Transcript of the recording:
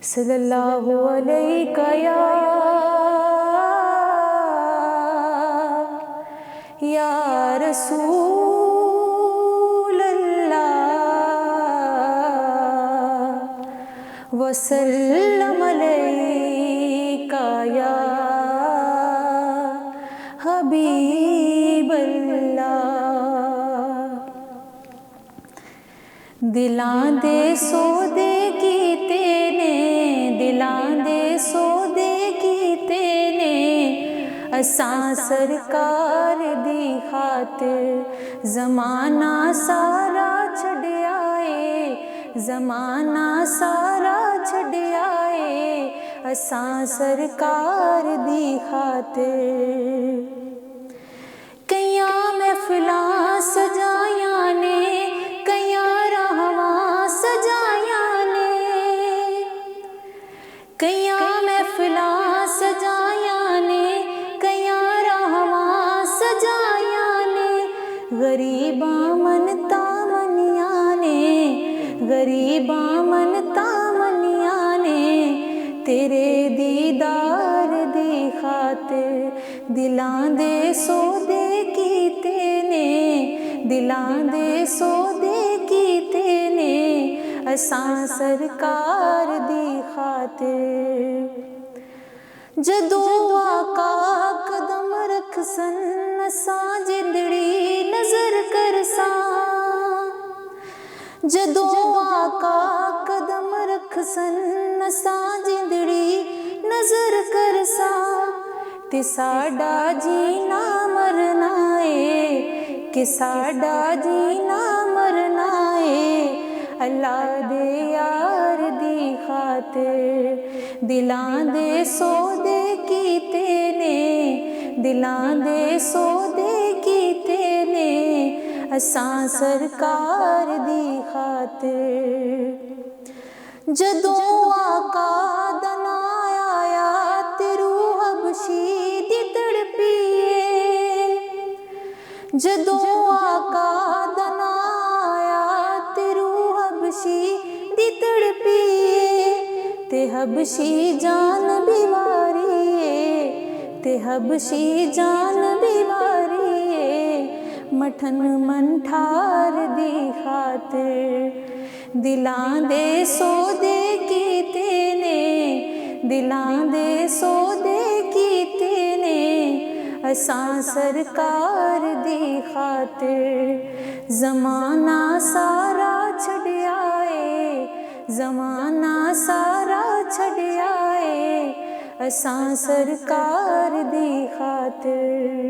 सल्लल्लाहु अलैहि या रसूल अल्लाह वसल्लम अलैका या हबीब अल्लाह। दिलां दे सौदे कीते ने, दिलां दे सौदे कीते ने, असां सरकार दी खातिर ज़माना सारा छड्डिया ए, ज़माना सारा छड्डिया ए, असां सरकार दी खातिर। कईयां महफिलां सजायां ने, कईयां राहवां सजायां ने, कईयां महफिलां सजायां ने, कईयां राहवां सजायां ने, गरीबां मनता मनियां ने, गरीबां मनता मनियां ने, तेरे दीदार दी खातिर दिलां दे सौदे कीते ने, दिलां दे सौदे कीते ने, असां सरकार दी खातिर। जदों आका कदम रखसन असां जिंदड़ी नजर करसां, जदों आका कदम रखसन असां जिंदड़ी नजर करसां, ते साडा जीना मरना ए, कि साडा जीना मरना ए, अल्लाह दे यार दी खातिर। दिलां दे सौदे कीते ने, दिलां दे सौदे कीते ने, असां सरकार दी खातिर। जदों आका दा नां आया ते रूह हबशी दी तड़पिए, जदों आका दा नां आया ते रूह हबशी दी तड़पिए, ते हबशी जान बीवारिए, ते हबशी जान बीवारिए, मठन मंठार दी खातिर। दिलां दे सौदे कीते ने, दिलां दे सौदे कीते ने, असां सरकार दी खातिर। ज़माना सारा छड्डिया ए, ज़माना सारा छड्डिया ए, असां सरकार दी खातिर।